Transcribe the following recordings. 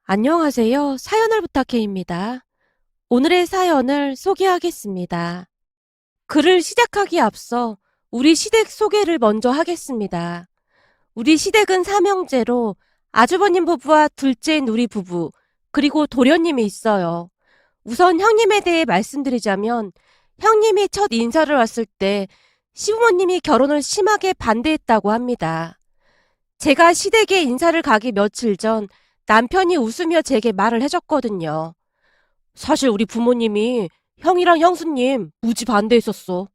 안녕하세요. 사연을 부탁해입니다. 오늘의 사연을 소개하겠습니다. 글을 시작하기에 앞서 우리 시댁 소개를 먼저 하겠습니다. 우리 시댁은 삼형제로 아주버님 부부와 둘째인 우리 부부, 그리고 도련님이 있어요. 우선 형님에 대해 말씀드리자면 형님이 첫 인사를 왔을 때 시부모님이 결혼을 심하게 반대했다고 합니다. 제가 시댁에 인사를 가기 며칠 전 남편이 웃으며 제게 말을 해줬거든요. 사실 우리 부모님이 형이랑 형수님 무지 반대했었어.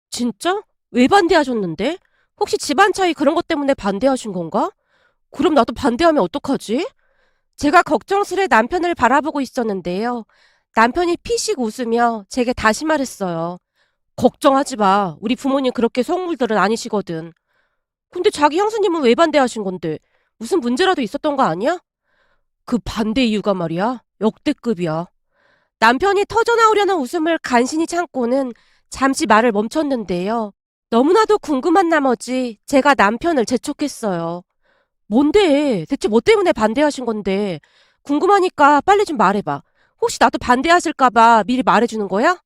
진짜? 왜 반대하셨는데? 혹시 집안 차이 그런 것 때문에 반대하신 건가? 그럼 나도 반대하면 어떡하지? 제가 걱정스레 남편을 바라보고 있었는데요. 남편이 피식 웃으며 제게 다시 말했어요. 걱정하지 마. 우리 부모님 그렇게 속물들은 아니시거든. 근데 자기 형수님은 왜 반대하신 건데? 무슨 문제라도 있었던 거 아니야? 그 반대 이유가 말이야. 역대급이야. 남편이 터져나오려는 웃음을 간신히 참고는 잠시 말을 멈췄는데요. 너무나도 궁금한 나머지 제가 남편을 재촉했어요. 뭔데? 대체 뭐 때문에 반대하신 건데? 궁금하니까 빨리 좀 말해봐. 혹시 나도 반대하실까봐 미리 말해주는 거야?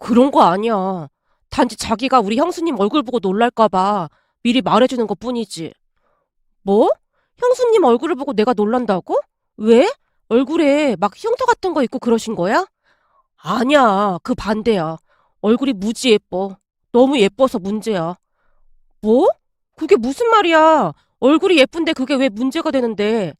그런 거 아니야. 단지 자기가 우리 형수님 얼굴 보고 놀랄까봐 미리 말해주는 것 뿐이지. 뭐? 형수님 얼굴을 보고 내가 놀란다고? 왜? 얼굴에 막 흉터 같은 거 있고 그러신 거야? 아니야, 그 반대야. 얼굴이 무지 예뻐. 너무 예뻐서 문제야. 뭐? 그게 무슨 말이야? 얼굴이 예쁜데 그게 왜 문제가 되는데?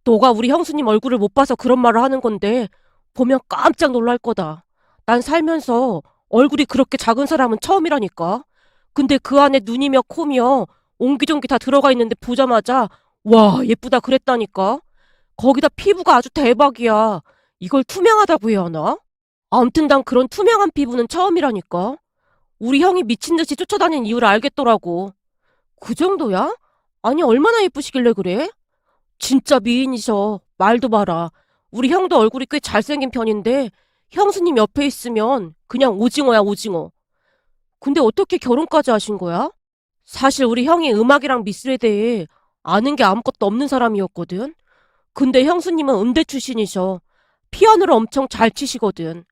너가 우리 형수님 얼굴을 못 봐서 그런 말을 하는 건데, 보면 깜짝 놀랄 거다. 난 살면서 얼굴이 그렇게 작은 사람은 처음이라니까. 근데 그 안에 눈이며 코며 옹기종기 다 들어가 있는데 보자마자 와, 예쁘다 그랬다니까. 거기다 피부가 아주 대박이야. 이걸 투명하다고 해야 하나? 아무튼 난 그런 투명한 피부는 처음이라니까. 우리 형이 미친 듯이 쫓아다닌 이유를 알겠더라고. 그 정도야? 아니, 얼마나 예쁘시길래 그래? 진짜 미인이셔. 말도 마라. 우리 형도 얼굴이 꽤 잘생긴 편인데 형수님 옆에 있으면 그냥 오징어야, 오징어. 근데 어떻게 결혼까지 하신 거야? 사실 우리 형이 음악이랑 미술에 대해 아는 게 아무것도 없는 사람이었거든. 근데 형수님은 음대 출신이셔. 피아노를 엄청 잘 치시거든.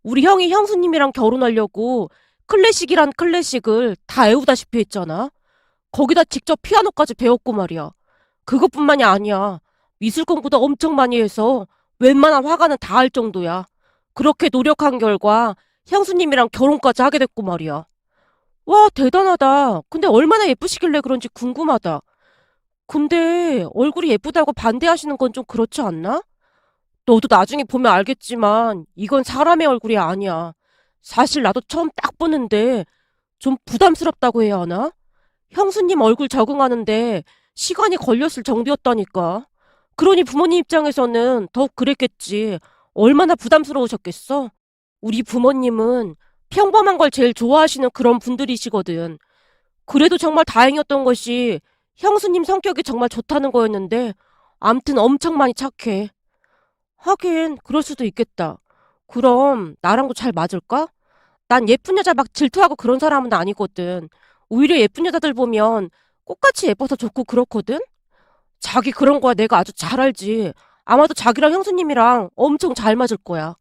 우리 형이 형수님이랑 결혼하려고 클래식이란 클래식을 다 애우다시피 했잖아. 거기다 직접 피아노까지 배웠고 말이야. 그것뿐만이 아니야. 미술 공부도 엄청 많이 해서 웬만한 화가는 다 할 정도야. 그렇게 노력한 결과 형수님이랑 결혼까지 하게 됐고 말이야. 와, 대단하다. 근데 얼마나 예쁘시길래 그런지 궁금하다. 근데 얼굴이 예쁘다고 반대하시는 건 좀 그렇지 않나? 너도 나중에 보면 알겠지만 이건 사람의 얼굴이 아니야. 사실 나도 처음 딱 보는데 좀 부담스럽다고 해야 하나? 형수님 얼굴 적응하는데 시간이 걸렸을 정도였다니까. 그러니 부모님 입장에서는 더욱 그랬겠지. 얼마나 부담스러우셨겠어? 우리 부모님은 평범한 걸 제일 좋아하시는 그런 분들이시거든. 그래도 정말 다행이었던 것이 형수님 성격이 정말 좋다는 거였는데 암튼 엄청 많이 착해. 하긴 그럴 수도 있겠다. 그럼 나랑도 잘 맞을까? 난 예쁜 여자 막 질투하고 그런 사람은 아니거든. 오히려 예쁜 여자들 보면 꽃같이 예뻐서 좋고 그렇거든? 자기 그런 거야 내가 아주 잘 알지. 아마도 자기랑 형수님이랑 엄청 잘 맞을 거야.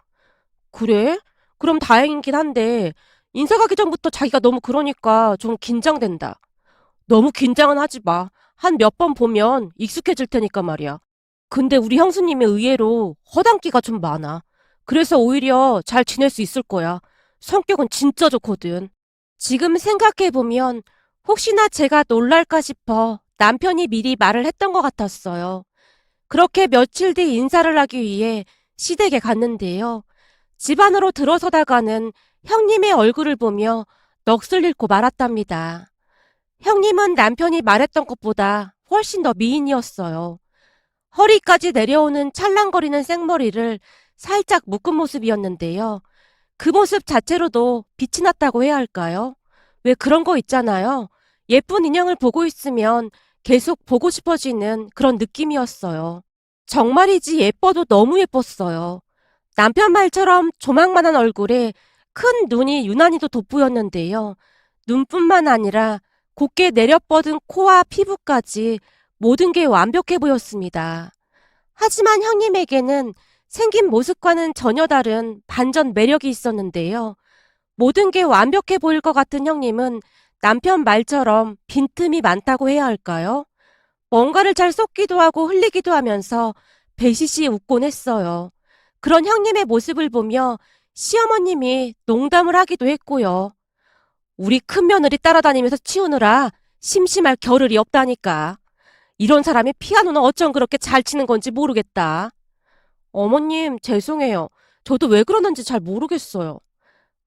그래? 그럼 다행이긴 한데 인사 가기 전부터 자기가 너무 그러니까 좀 긴장된다. 너무 긴장은 하지 마. 한 몇 번 보면 익숙해질 테니까 말이야. 근데 우리 형수님이 의외로 허당끼가 좀 많아. 그래서 오히려 잘 지낼 수 있을 거야. 성격은 진짜 좋거든. 지금 생각해보면 혹시나 제가 놀랄까 싶어 남편이 미리 말을 했던 것 같았어요. 그렇게 며칠 뒤 인사를 하기 위해 시댁에 갔는데요. 집 안으로 들어서다가는 형님의 얼굴을 보며 넋을 잃고 말았답니다. 형님은 남편이 말했던 것보다 훨씬 더 미인이었어요. 허리까지 내려오는 찰랑거리는 생머리를 살짝 묶은 모습이었는데요. 그 모습 자체로도 빛이 났다고 해야 할까요? 왜 그런 거 있잖아요. 예쁜 인형을 보고 있으면 계속 보고 싶어지는 그런 느낌이었어요. 정말이지 예뻐도 너무 예뻤어요. 남편 말처럼 조망만한 얼굴에 큰 눈이 유난히도 돋보였는데요. 눈뿐만 아니라 곱게 내려뻗은 코와 피부까지 모든 게 완벽해 보였습니다. 하지만 형님에게는 생긴 모습과는 전혀 다른 반전 매력이 있었는데요. 모든 게 완벽해 보일 것 같은 형님은 남편 말처럼 빈틈이 많다고 해야 할까요? 뭔가를 잘 쏟기도 하고 흘리기도 하면서 배시시 웃곤 했어요. 그런 형님의 모습을 보며 시어머님이 농담을 하기도 했고요. 우리 큰며느리 따라다니면서 치우느라 심심할 겨를이 없다니까. 이런 사람이 피아노는 어쩜 그렇게 잘 치는 건지 모르겠다. 어머님, 죄송해요. 저도 왜 그러는지 잘 모르겠어요.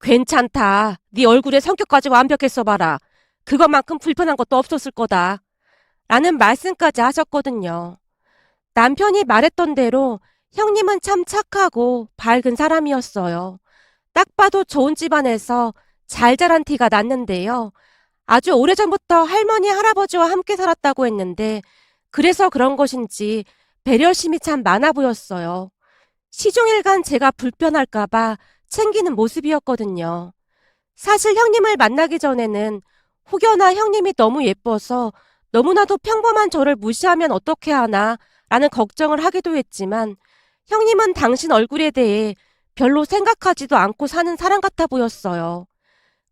괜찮다. 네 얼굴에 성격까지 완벽했어 봐라. 그것만큼 불편한 것도 없었을 거다. 라는 말씀까지 하셨거든요. 남편이 말했던 대로 형님은 참 착하고 밝은 사람이었어요. 딱 봐도 좋은 집안에서 잘 자란 티가 났는데요. 아주 오래전부터 할머니, 할아버지와 함께 살았다고 했는데 그래서 그런 것인지 배려심이 참 많아 보였어요. 시종일관 제가 불편할까봐 챙기는 모습이었거든요. 사실 형님을 만나기 전에는 혹여나 형님이 너무 예뻐서 너무나도 평범한 저를 무시하면 어떻게 하나 라는 걱정을 하기도 했지만 형님은 당신 얼굴에 대해 별로 생각하지도 않고 사는 사람 같아 보였어요.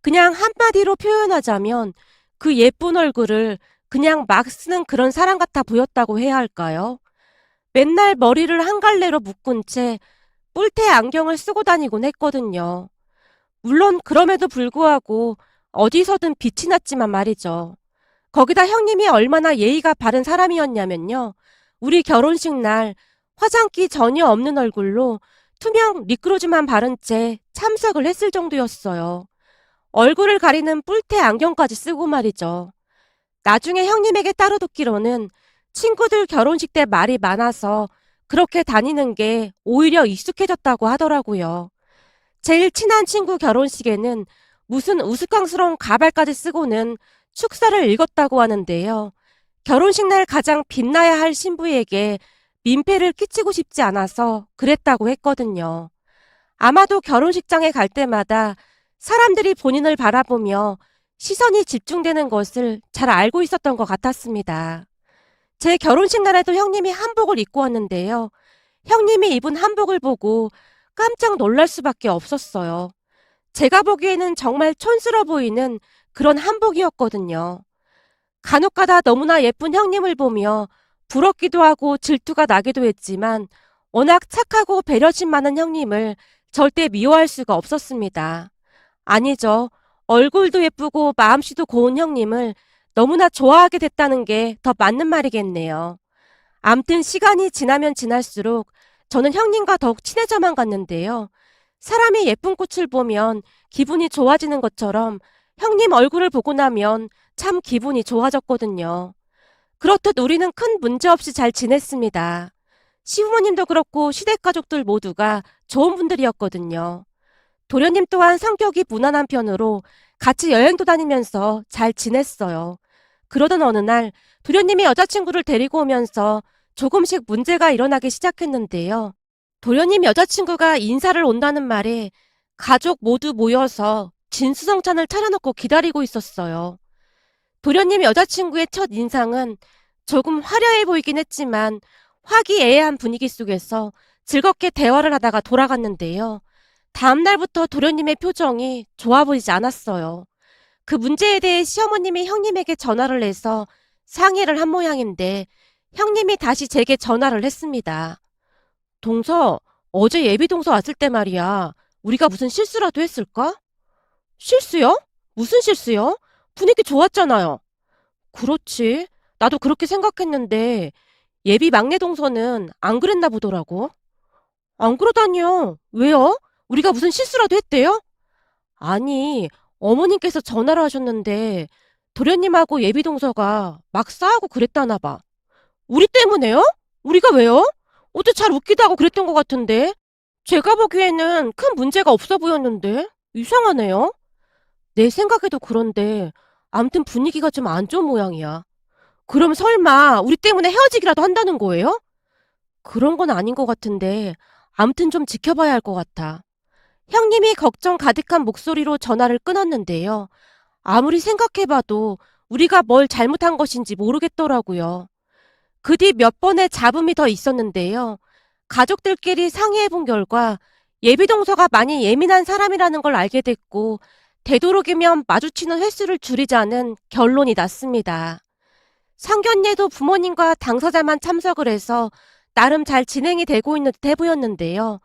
그냥 한마디로 표현하자면 그 예쁜 얼굴을 그냥 막 쓰는 그런 사람 같아 보였다고 해야 할까요? 맨날 머리를 한 갈래로 묶은 채 뿔테 안경을 쓰고 다니곤 했거든요. 물론 그럼에도 불구하고 어디서든 빛이 났지만 말이죠. 거기다 형님이 얼마나 예의가 바른 사람이었냐면요. 우리 결혼식 날 화장기 전혀 없는 얼굴로 투명 립글로즈만 바른 채 참석을 했을 정도였어요. 얼굴을 가리는 뿔테 안경까지 쓰고 말이죠. 나중에 형님에게 따로 듣기로는 친구들 결혼식 때 말이 많아서 그렇게 다니는 게 오히려 익숙해졌다고 하더라고요. 제일 친한 친구 결혼식에는 무슨 우스꽝스러운 가발까지 쓰고는 축사를 읽었다고 하는데요. 결혼식 날 가장 빛나야 할 신부에게 민폐를 끼치고 싶지 않아서 그랬다고 했거든요. 아마도 결혼식장에 갈 때마다 사람들이 본인을 바라보며 시선이 집중되는 것을 잘 알고 있었던 것 같았습니다. 제 결혼식 날에도 형님이 한복을 입고 왔는데요. 형님이 입은 한복을 보고 깜짝 놀랄 수밖에 없었어요. 제가 보기에는 정말 촌스러워 보이는 그런 한복이었거든요. 간혹가다 너무나 예쁜 형님을 보며 부럽기도 하고 질투가 나기도 했지만 워낙 착하고 배려심 많은 형님을 절대 미워할 수가 없었습니다. 아니죠. 얼굴도 예쁘고 마음씨도 고운 형님을 너무나 좋아하게 됐다는 게 더 맞는 말이겠네요. 암튼 시간이 지나면 지날수록 저는 형님과 더욱 친해져만 갔는데요. 사람이 예쁜 꽃을 보면 기분이 좋아지는 것처럼 형님 얼굴을 보고 나면 참 기분이 좋아졌거든요. 그렇듯 우리는 큰 문제 없이 잘 지냈습니다. 시부모님도 그렇고 시댁 가족들 모두가 좋은 분들이었거든요. 도련님 또한 성격이 무난한 편으로 같이 여행도 다니면서 잘 지냈어요. 그러던 어느 날 도련님이 여자친구를 데리고 오면서 조금씩 문제가 일어나기 시작했는데요. 도련님 여자친구가 인사를 온다는 말에 가족 모두 모여서 진수성찬을 차려놓고 기다리고 있었어요. 도련님 여자친구의 첫 인상은 조금 화려해 보이긴 했지만 화기애애한 분위기 속에서 즐겁게 대화를 하다가 돌아갔는데요. 다음 날부터 도련님의 표정이 좋아 보이지 않았어요. 그 문제에 대해 시어머님이 형님에게 전화를 해서 상의를 한 모양인데 형님이 다시 제게 전화를 했습니다. 동서, 어제 예비 동서 왔을 때 말이야. 우리가 무슨 실수라도 했을까? 실수요? 무슨 실수요? 분위기 좋았잖아요. 그렇지. 나도 그렇게 생각했는데 예비 막내 동서는 안 그랬나 보더라고. 안 그러다니요. 왜요? 우리가 무슨 실수라도 했대요? 아니, 어머님께서 전화를 하셨는데 도련님하고 예비 동서가 막 싸우고 그랬다나 봐. 우리 때문에요? 우리가 왜요? 어제 잘 웃기도 하고 그랬던 것 같은데. 제가 보기에는 큰 문제가 없어 보였는데. 이상하네요. 내 생각에도 그런데 암튼 분위기가 좀 안 좋은 모양이야. 그럼 설마 우리 때문에 헤어지기라도 한다는 거예요? 그런 건 아닌 것 같은데 암튼 좀 지켜봐야 할 것 같아. 형님이 걱정 가득한 목소리로 전화를 끊었는데요. 아무리 생각해봐도 우리가 뭘 잘못한 것인지 모르겠더라고요. 그 뒤 몇 번의 잡음이 더 있었는데요. 가족들끼리 상의해본 결과 예비동서가 많이 예민한 사람이라는 걸 알게 됐고 되도록이면 마주치는 횟수를 줄이자는 결론이 났습니다. 상견례도 부모님과 당사자만 참석을 해서 나름 잘 진행이 되고 있는 듯해 보였는데요.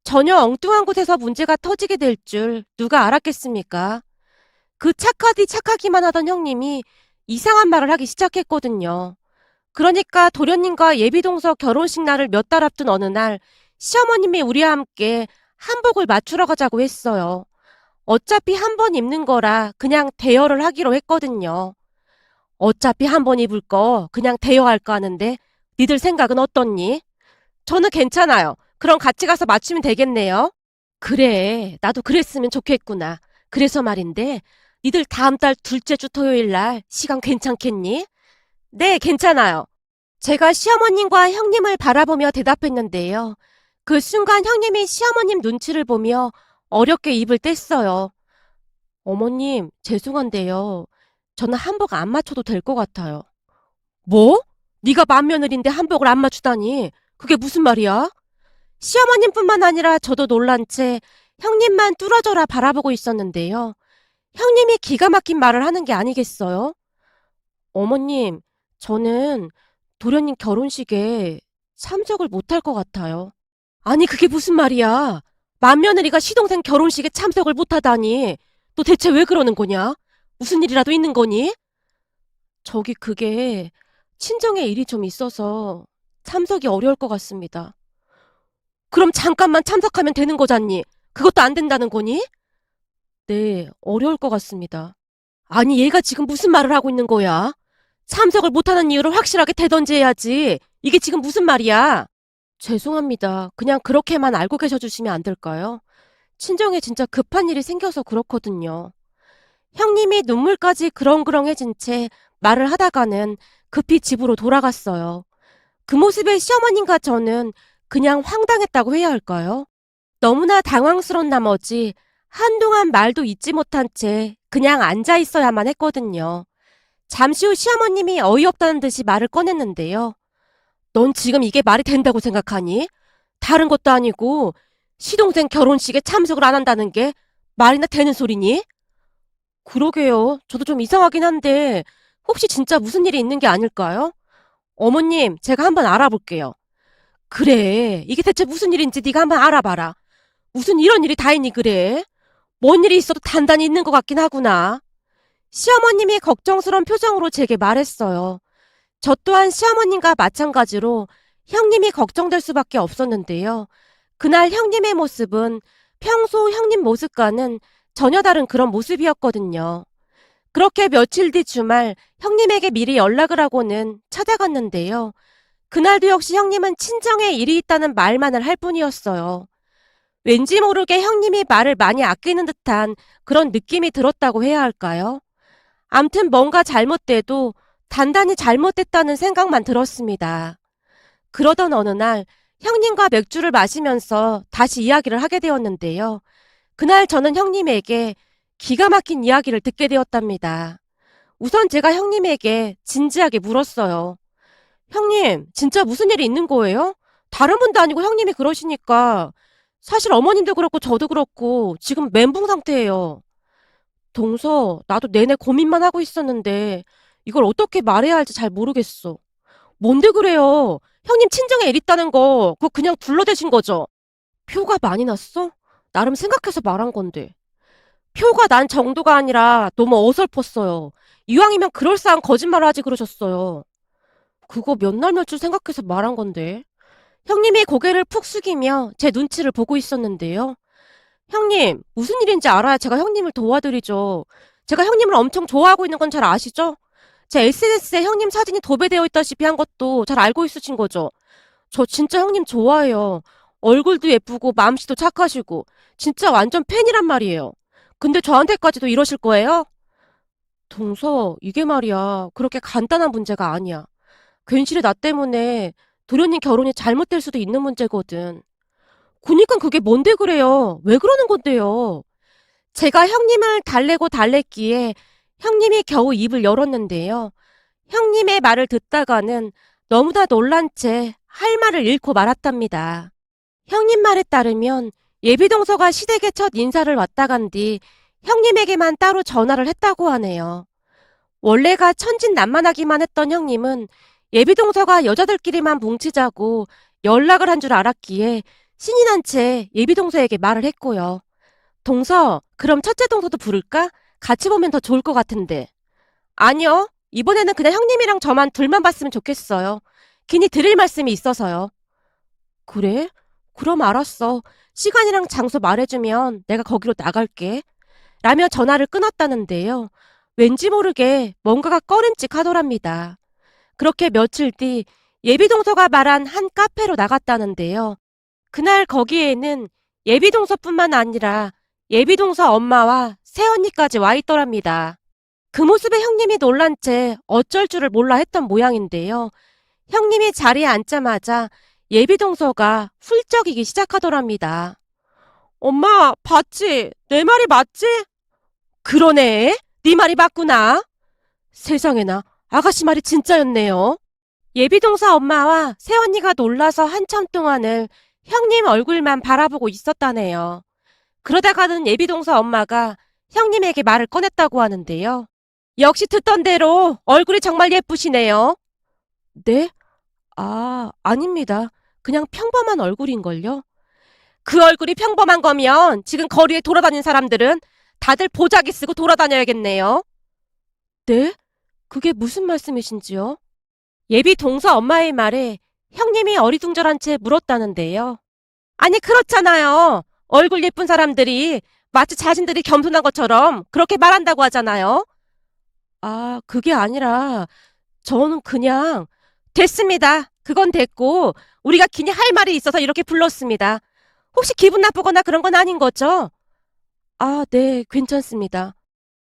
전혀 엉뚱한 곳에서 문제가 터지게 될 줄 누가 알았겠습니까? 그 착하디 착하기만 하던 형님이 이상한 말을 하기 시작했거든요. 그러니까 도련님과 예비동서 결혼식 날을 몇 달 앞둔 어느 날 시어머님이 우리와 함께 한복을 맞추러 가자고 했어요. 어차피 한 번 입는 거라 그냥 대여를 하기로 했거든요. 어차피 한 번 입을 거 그냥 대여할까 하는데 니들 생각은 어떻니? 저는 괜찮아요. 그럼 같이 가서 맞추면 되겠네요. 그래, 나도 그랬으면 좋겠구나. 그래서 말인데 니들 다음 달 둘째 주 토요일 날 시간 괜찮겠니? 네, 괜찮아요. 제가 시어머님과 형님을 바라보며 대답했는데요. 그 순간 형님이 시어머님 눈치를 보며 어렵게 입을 뗐어요. 어머님, 죄송한데요. 저는 한복 안 맞춰도 될 것 같아요. 뭐? 네가 맏며느리인데 한복을 안 맞추다니. 그게 무슨 말이야? 시어머님뿐만 아니라 저도 놀란 채 형님만 뚫어져라 바라보고 있었는데요. 형님이 기가 막힌 말을 하는 게 아니겠어요? 어머님, 저는 도련님 결혼식에 참석을 못할 것 같아요. 아니, 그게 무슨 말이야? 맏며느리가 시동생 결혼식에 참석을 못하다니. 너 대체 왜 그러는 거냐? 무슨 일이라도 있는 거니? 저기 그게 친정에 일이 좀 있어서 참석이 어려울 것 같습니다. 그럼 잠깐만 참석하면 되는 거잖니. 그것도 안 된다는 거니? 네, 어려울 것 같습니다. 아니, 얘가 지금 무슨 말을 하고 있는 거야? 참석을 못하는 이유를 확실하게 대던지해야지. 이게 지금 무슨 말이야? 죄송합니다. 그냥 그렇게만 알고 계셔 주시면 안 될까요? 친정에 진짜 급한 일이 생겨서 그렇거든요. 형님이 눈물까지 그렁그렁해진 채 말을 하다가는 급히 집으로 돌아갔어요. 그 모습에 시어머님과 저는 그냥 황당했다고 해야 할까요? 너무나 당황스러운 나머지 한동안 말도 잇지 못한 채 그냥 앉아 있어야만 했거든요. 잠시 후 시어머님이 어이없다는 듯이 말을 꺼냈는데요. 넌 지금 이게 말이 된다고 생각하니? 다른 것도 아니고 시동생 결혼식에 참석을 안 한다는 게 말이나 되는 소리니? 그러게요. 저도 좀 이상하긴 한데 혹시 진짜 무슨 일이 있는 게 아닐까요? 어머님, 제가 한번 알아볼게요. 그래, 이게 대체 무슨 일인지 네가 한번 알아봐라. 무슨 이런 일이 다 있니 그래? 뭔 일이 있어도 단단히 있는 것 같긴 하구나. 시어머님이 걱정스러운 표정으로 제게 말했어요. 저 또한 시어머님과 마찬가지로 형님이 걱정될 수밖에 없었는데요. 그날 형님의 모습은 평소 형님 모습과는 전혀 다른 그런 모습이었거든요. 그렇게 며칠 뒤 주말 형님에게 미리 연락을 하고는 찾아갔는데요. 그날도 역시 형님은 친정에 일이 있다는 말만을 할 뿐이었어요. 왠지 모르게 형님이 말을 많이 아끼는 듯한 그런 느낌이 들었다고 해야 할까요? 암튼 뭔가 잘못돼도 단단히 잘못됐다는 생각만 들었습니다. 그러던 어느 날 형님과 맥주를 마시면서 다시 이야기를 하게 되었는데요. 그날 저는 형님에게 기가 막힌 이야기를 듣게 되었답니다. 우선 제가 형님에게 진지하게 물었어요. 형님, 진짜 무슨 일이 있는 거예요? 다른 분도 아니고 형님이 그러시니까 사실 어머님도 그렇고 저도 그렇고 지금 멘붕 상태예요. 동서, 나도 내내 고민만 하고 있었는데 이걸 어떻게 말해야 할지 잘 모르겠어. 뭔데 그래요? 형님 친정에 일 있다는 거 그거 그냥 둘러대신 거죠? 표가 많이 났어? 나름 생각해서 말한 건데. 표가 난 정도가 아니라 너무 어설펐어요. 이왕이면 그럴싸한 거짓말을 하지 그러셨어요. 그거 몇 날 며칠 생각해서 말한 건데. 형님이 고개를 푹 숙이며 제 눈치를 보고 있었는데요. 형님, 무슨 일인지 알아야 제가 형님을 도와드리죠. 제가 형님을 엄청 좋아하고 있는 건 잘 아시죠? 제 SNS에 형님 사진이 도배되어 있다시피 한 것도 잘 알고 있으신 거죠. 저 진짜 형님 좋아해요. 얼굴도 예쁘고 마음씨도 착하시고 진짜 완전 팬이란 말이에요. 근데 저한테까지도 이러실 거예요? 동서, 이게 말이야. 그렇게 간단한 문제가 아니야. 괜시리 나 때문에 도련님 결혼이 잘못될 수도 있는 문제거든. 그니까 그게 뭔데 그래요? 왜 그러는 건데요? 제가 형님을 달래고 달랬기에 형님이 겨우 입을 열었는데요. 형님의 말을 듣다가는 너무나 놀란 채 할 말을 잃고 말았답니다. 형님 말에 따르면 예비동서가 시댁에 첫 인사를 왔다 간 뒤 형님에게만 따로 전화를 했다고 하네요. 원래가 천진난만하기만 했던 형님은 예비동서가 여자들끼리만 뭉치자고 연락을 한 줄 알았기에 신이 난 채 예비동서에게 말을 했고요. 동서, 그럼 첫째 동서도 부를까? 같이 보면 더 좋을 것 같은데. 아니요. 이번에는 그냥 형님이랑 저만 둘만 봤으면 좋겠어요. 긴히 드릴 말씀이 있어서요. 그래? 그럼 알았어. 시간이랑 장소 말해주면 내가 거기로 나갈게. 라며 전화를 끊었다는데요. 왠지 모르게 뭔가가 꺼림칙하더랍니다. 그렇게 며칠 뒤 예비동서가 말한 한 카페로 나갔다는데요. 그날 거기에는 예비동서뿐만 아니라 예비동서 엄마와 새언니까지 와 있더랍니다. 그 모습에 형님이 놀란 채 어쩔 줄을 몰라 했던 모양인데요. 형님이 자리에 앉자마자 예비동서가 훌쩍이기 시작하더랍니다. 엄마, 봤지? 내 말이 맞지? 그러네. 네 말이 맞구나. 세상에나, 아가씨 말이 진짜였네요. 예비동서 엄마와 새언니가 놀라서 한참 동안을 형님 얼굴만 바라보고 있었다네요. 그러다가는 예비동서 엄마가 형님에게 말을 꺼냈다고 하는데요. 역시 듣던 대로 얼굴이 정말 예쁘시네요. 네? 아닙니다. 그냥 평범한 얼굴인걸요. 그 얼굴이 평범한 거면 지금 거리에 돌아다니는 사람들은 다들 보자기 쓰고 돌아다녀야겠네요. 네? 그게 무슨 말씀이신지요? 예비 동서 엄마의 말에 형님이 어리둥절한 채 물었다는데요. 아니, 그렇잖아요. 얼굴 예쁜 사람들이 마치 자신들이 겸손한 것처럼 그렇게 말한다고 하잖아요. 그게 아니라 저는 그냥 됐습니다. 그건 됐고 우리가 긴히 할 말이 있어서 이렇게 불렀습니다. 혹시 기분 나쁘거나 그런 건 아닌 거죠? 네, 괜찮습니다.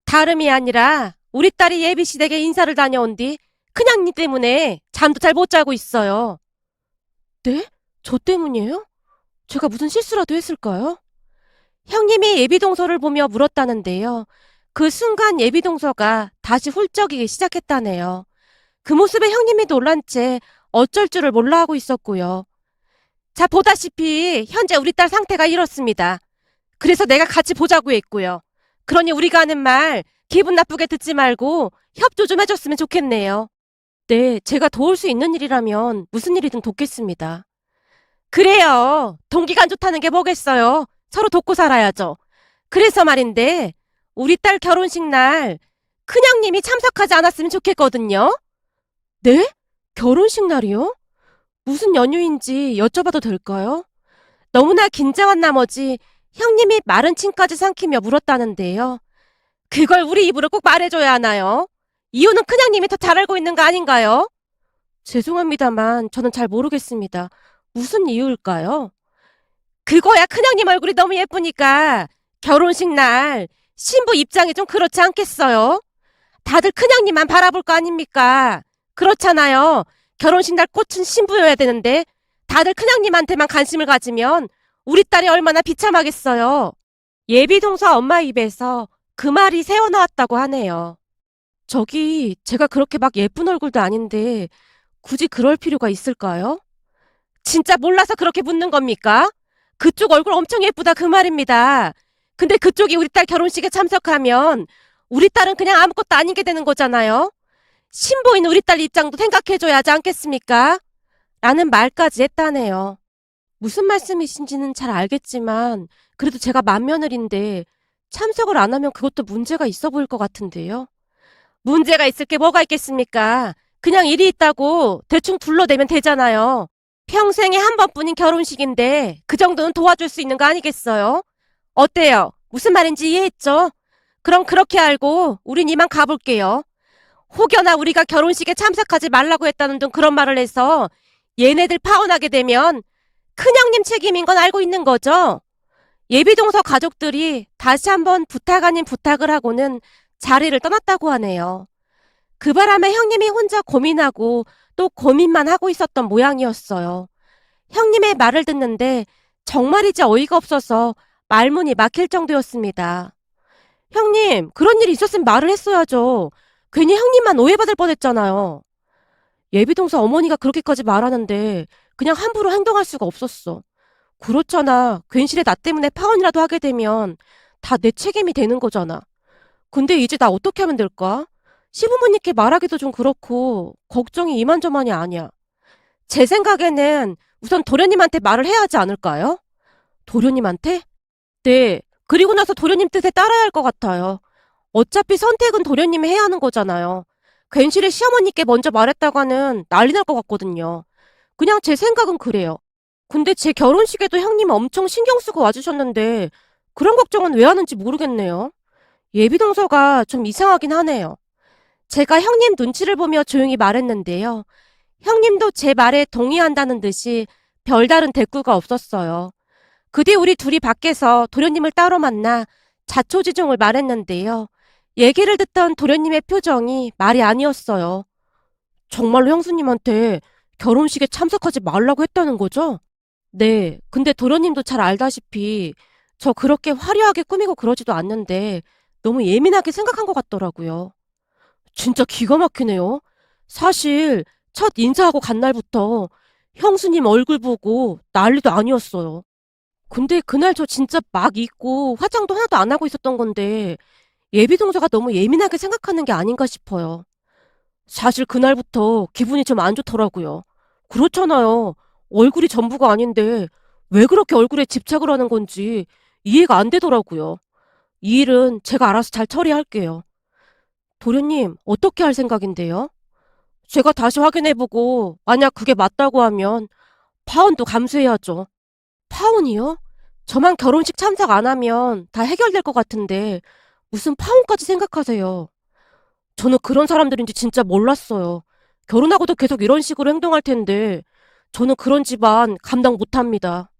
다름이 아니라 우리 딸이 예비시댁에 인사를 다녀온 뒤 큰형님 때문에 잠도 잘 못 자고 있어요. 네? 저 때문이에요? 제가 무슨 실수라도 했을까요? 형님이 예비동서를 보며 물었다는데요. 그 순간 예비동서가 다시 훌쩍이기 시작했다네요. 그 모습에 형님이 놀란 채 어쩔 줄을 몰라 하고 있었고요. 자, 보다시피 현재 우리 딸 상태가 이렇습니다. 그래서 내가 같이 보자고 했고요. 그러니 우리가 하는 말 기분 나쁘게 듣지 말고 협조 좀 해줬으면 좋겠네요. 네, 제가 도울 수 있는 일이라면 무슨 일이든 돕겠습니다. 그래요. 동기가 안 좋다는 게 뭐겠어요. 서로 돕고 살아야죠. 그래서 말인데 우리 딸 결혼식 날 큰형님이 참석하지 않았으면 좋겠거든요. 네? 결혼식 날이요? 무슨 연유인지 여쭤봐도 될까요? 너무나 긴장한 나머지 형님이 마른 침까지 삼키며 물었다는데요. 그걸 우리 입으로 꼭 말해줘야 하나요? 이유는 큰형님이 더 잘 알고 있는 거 아닌가요? 죄송합니다만 저는 잘 모르겠습니다. 무슨 이유일까요? 그거야 큰형님 얼굴이 너무 예쁘니까 결혼식 날 신부 입장이 좀 그렇지 않겠어요? 다들 큰형님만 바라볼 거 아닙니까? 그렇잖아요. 결혼식 날 꽃은 신부여야 되는데 다들 큰형님한테만 관심을 가지면 우리 딸이 얼마나 비참하겠어요. 예비동서 엄마 입에서 그 말이 새어나왔다고 하네요. 저기 제가 그렇게 막 예쁜 얼굴도 아닌데 굳이 그럴 필요가 있을까요? 진짜 몰라서 그렇게 묻는 겁니까? 그쪽 얼굴 엄청 예쁘다 그 말입니다. 근데 그쪽이 우리 딸 결혼식에 참석하면 우리 딸은 그냥 아무것도 아닌 게 되는 거잖아요. 신부인 우리 딸 입장도 생각해줘야 하지 않겠습니까? 라는 말까지 했다네요. 무슨 말씀이신지는 잘 알겠지만 그래도 제가 맏며느리인데 참석을 안 하면 그것도 문제가 있어 보일 것 같은데요. 문제가 있을 게 뭐가 있겠습니까? 그냥 일이 있다고 대충 둘러대면 되잖아요. 평생에 한 번뿐인 결혼식인데 그 정도는 도와줄 수 있는 거 아니겠어요? 어때요? 무슨 말인지 이해했죠? 그럼 그렇게 알고 우린 이만 가볼게요. 혹여나 우리가 결혼식에 참석하지 말라고 했다는 둥 그런 말을 해서 얘네들 파혼하게 되면 큰형님 책임인 건 알고 있는 거죠? 예비동서 가족들이 다시 한번 부탁 아닌 부탁을 하고는 자리를 떠났다고 하네요. 그 바람에 형님이 혼자 고민하고 또 고민만 하고 있었던 모양이었어요. 형님의 말을 듣는데 정말이지 어이가 없어서 말문이 막힐 정도였습니다. 형님, 그런 일이 있었으면 말을 했어야죠. 괜히 형님만 오해받을 뻔했잖아요. 예비동서 어머니가 그렇게까지 말하는데 그냥 함부로 행동할 수가 없었어. 그렇잖아. 괜시리 나 때문에 파혼이라도 하게 되면 다 내 책임이 되는 거잖아. 근데 이제 나 어떻게 하면 될까? 시부모님께 말하기도 좀 그렇고 걱정이 이만저만이 아니야. 제 생각에는 우선 도련님한테 말을 해야 하지 않을까요? 도련님한테? 네. 그리고 나서 도련님 뜻에 따라야 할 것 같아요. 어차피 선택은 도련님이 해야 하는 거잖아요. 괜시리 시어머니께 먼저 말했다가는 난리 날 것 같거든요. 그냥 제 생각은 그래요. 근데 제 결혼식에도 형님 엄청 신경 쓰고 와주셨는데 그런 걱정은 왜 하는지 모르겠네요. 예비동서가 좀 이상하긴 하네요. 제가 형님 눈치를 보며 조용히 말했는데요. 형님도 제 말에 동의한다는 듯이 별다른 대꾸가 없었어요. 그 뒤 우리 둘이 밖에서 도련님을 따로 만나 자초지종을 말했는데요. 얘기를 듣던 도련님의 표정이 말이 아니었어요. 정말로 형수님한테 결혼식에 참석하지 말라고 했다는 거죠? 네. 근데 도련님도 잘 알다시피 저 그렇게 화려하게 꾸미고 그러지도 않는데 너무 예민하게 생각한 것 같더라고요. 진짜 기가 막히네요. 사실 첫 인사하고 간 날부터 형수님 얼굴 보고 난리도 아니었어요. 근데 그날 저 진짜 막 잊고 화장도 하나도 안 하고 있었던 건데 예비동서가 너무 예민하게 생각하는 게 아닌가 싶어요. 사실 그날부터 기분이 좀 안 좋더라고요. 그렇잖아요. 얼굴이 전부가 아닌데 왜 그렇게 얼굴에 집착을 하는 건지 이해가 안 되더라고요. 이 일은 제가 알아서 잘 처리할게요. 도련님, 어떻게 할 생각인데요? 제가 다시 확인해보고 만약 그게 맞다고 하면 파혼도 감수해야죠. 파혼이요? 저만 결혼식 참석 안 하면 다 해결될 것 같은데 무슨 파혼까지 생각하세요? 저는 그런 사람들인지 진짜 몰랐어요. 결혼하고도 계속 이런 식으로 행동할 텐데 저는 그런 집안 감당 못합니다.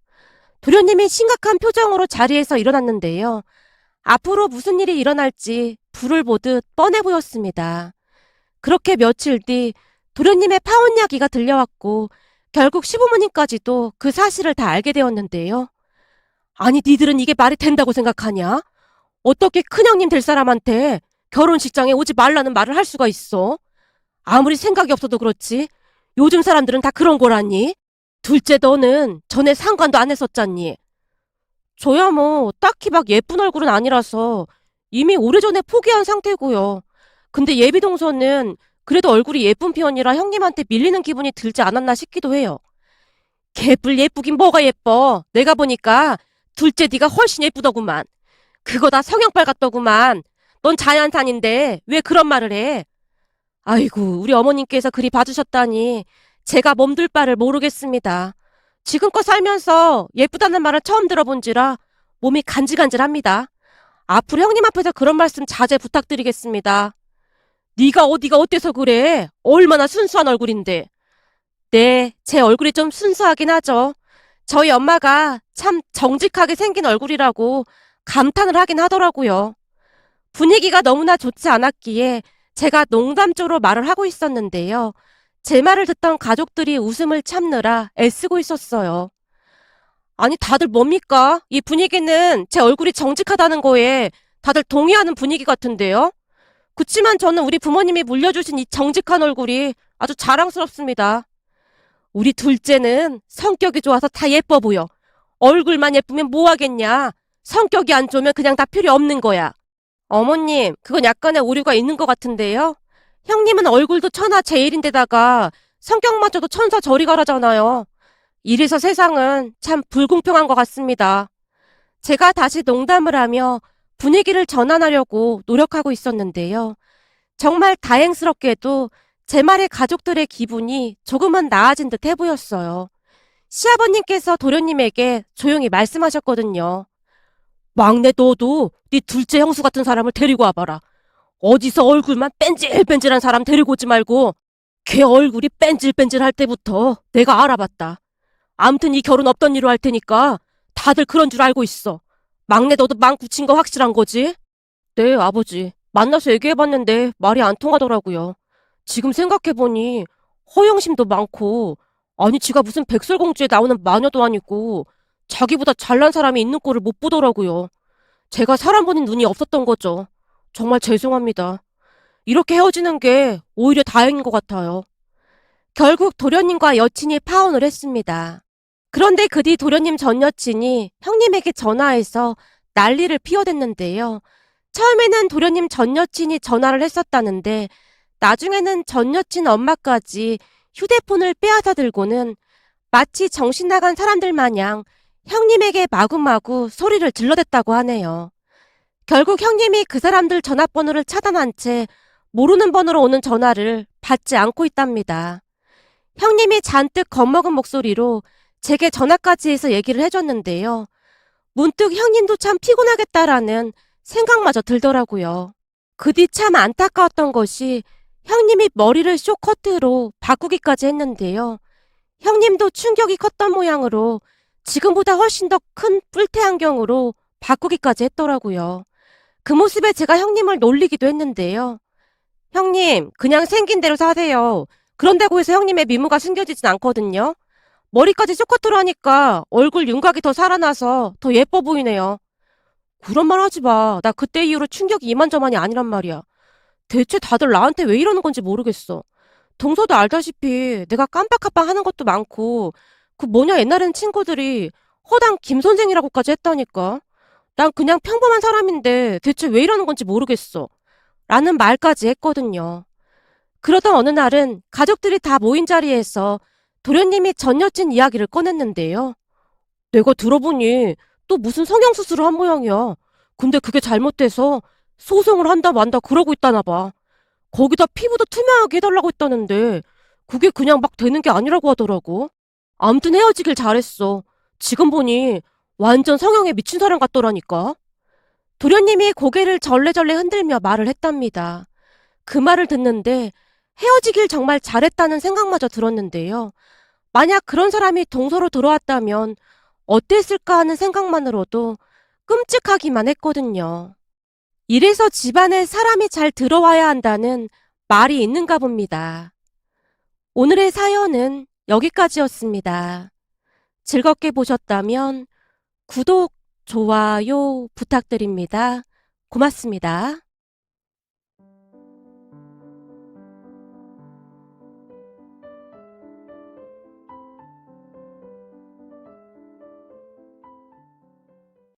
도련님이 심각한 표정으로 자리에서 일어났는데요. 앞으로 무슨 일이 일어날지 불을 보듯 뻔해 보였습니다. 그렇게 며칠 뒤 도련님의 파혼 이야기가 들려왔고 결국 시부모님까지도 그 사실을 다 알게 되었는데요. 아니 니들은 이게 말이 된다고 생각하냐? 어떻게 큰형님 될 사람한테 결혼식장에 오지 말라는 말을 할 수가 있어? 아무리 생각이 없어도 그렇지. 요즘 사람들은 다 그런 거라니. 둘째 너는 전에 상관도 안 했었잖니. 저야 뭐 딱히 막 예쁜 얼굴은 아니라서 이미 오래전에 포기한 상태고요. 근데 예비동서는 그래도 얼굴이 예쁜 편이라 형님한테 밀리는 기분이 들지 않았나 싶기도 해요. 개뿔 예쁘긴 뭐가 예뻐. 내가 보니까 둘째 네가 훨씬 예쁘더구만. 그거 다 성형빨 같더구만. 넌 자연산인데 왜 그런 말을 해? 아이고 우리 어머님께서 그리 봐주셨다니 제가 몸둘 바를 모르겠습니다. 지금껏 살면서 예쁘다는 말을 처음 들어본지라 몸이 간질간질합니다. 앞으로 형님 앞에서 그런 말씀 자제 부탁드리겠습니다. 네가 어디가 어때서 그래? 얼마나 순수한 얼굴인데. 네, 제 얼굴이 좀 순수하긴 하죠. 저희 엄마가 참 정직하게 생긴 얼굴이라고 감탄을 하긴 하더라고요. 분위기가 너무나 좋지 않았기에 제가 농담조로 말을 하고 있었는데요. 제 말을 듣던 가족들이 웃음을 참느라 애쓰고 있었어요. 아니, 다들 뭡니까? 이 분위기는 제 얼굴이 정직하다는 거에 다들 동의하는 분위기 같은데요? 그치만 저는 우리 부모님이 물려주신 이 정직한 얼굴이 아주 자랑스럽습니다. 우리 둘째는 성격이 좋아서 다 예뻐 보여. 얼굴만 예쁘면 뭐 하겠냐? 성격이 안 좋으면 그냥 다 필요 없는 거야. 어머님, 그건 약간의 오류가 있는 것 같은데요? 형님은 얼굴도 천하 제일인데다가 성격마저도 천사 저리 가라잖아요. 이래서 세상은 참 불공평한 것 같습니다. 제가 다시 농담을 하며 분위기를 전환하려고 노력하고 있었는데요. 정말 다행스럽게도 제 말에 가족들의 기분이 조금은 나아진 듯 해보였어요. 시아버님께서 도련님에게 조용히 말씀하셨거든요. 막내 너도 네 둘째 형수 같은 사람을 데리고 와봐라. 어디서 얼굴만 뺀질뺀질한 사람 데리고 오지 말고 걔 얼굴이 뺀질뺀질할 때부터 내가 알아봤다. 암튼 이 결혼 없던 일로 할 테니까 다들 그런 줄 알고 있어. 막내 너도 망 굳힌 거 확실한 거지? 네, 아버지. 만나서 얘기해봤는데 말이 안 통하더라고요. 지금 생각해보니 허영심도 많고 아니 지가 무슨 백설공주에 나오는 마녀도 아니고 자기보다 잘난 사람이 있는 꼴을 못 보더라고요. 제가 사람 보는 눈이 없었던 거죠. 정말 죄송합니다. 이렇게 헤어지는 게 오히려 다행인 것 같아요. 결국 도련님과 여친이 파혼을 했습니다. 그런데 그 뒤 도련님 전 여친이 형님에게 전화해서 난리를 피워댔는데요. 처음에는 도련님 전 여친이 전화를 했었다는데 나중에는 전 여친 엄마까지 휴대폰을 빼앗아 들고는 마치 정신 나간 사람들 마냥 형님에게 마구마구 소리를 질러댔다고 하네요. 결국 형님이 그 사람들 전화번호를 차단한 채 모르는 번호로 오는 전화를 받지 않고 있답니다. 형님이 잔뜩 겁먹은 목소리로 제게 전화까지 해서 얘기를 해줬는데요. 문득 형님도 참 피곤하겠다라는 생각마저 들더라고요. 그 뒤 참 안타까웠던 것이 형님이 머리를 쇼커트로 바꾸기까지 했는데요. 형님도 충격이 컸던 모양으로 지금보다 훨씬 더 큰 뿔테 안경으로 바꾸기까지 했더라고요. 그 모습에 제가 형님을 놀리기도 했는데요. 형님, 그냥 생긴 대로 사세요. 그런다고 해서 형님의 미모가 숨겨지진 않거든요. 머리까지 쇼커트로 하니까 얼굴 윤곽이 더 살아나서 더 예뻐 보이네요. 그런 말 하지 마. 나 그때 이후로 충격이 이만저만이 아니란 말이야. 대체 다들 나한테 왜 이러는 건지 모르겠어. 동서도 알다시피 내가 깜빡깜빡 하는 것도 많고 그 뭐냐 옛날에는 친구들이 허당 김 선생이라고까지 했다니까. 난 그냥 평범한 사람인데 대체 왜 이러는 건지 모르겠어. 라는 말까지 했거든요. 그러던 어느 날은 가족들이 다 모인 자리에서 도련님이 전 여친 이야기를 꺼냈는데요. 내가 들어보니 또 무슨 성형수술을 한 모양이야. 근데 그게 잘못돼서 소송을 한다 만다 그러고 있다나 봐. 거기다 피부도 투명하게 해달라고 했다는데 그게 그냥 막 되는 게 아니라고 하더라고. 암튼 헤어지길 잘했어. 지금 보니 완전 성형에 미친 사람 같더라니까. 도련님이 고개를 절레절레 흔들며 말을 했답니다. 그 말을 듣는데 헤어지길 정말 잘했다는 생각마저 들었는데요. 만약 그런 사람이 동서로 들어왔다면 어땠을까 하는 생각만으로도 끔찍하기만 했거든요. 이래서 집안에 사람이 잘 들어와야 한다는 말이 있는가 봅니다. 오늘의 사연은 여기까지였습니다. 즐겁게 보셨다면 구독, 좋아요 부탁드립니다. 고맙습니다.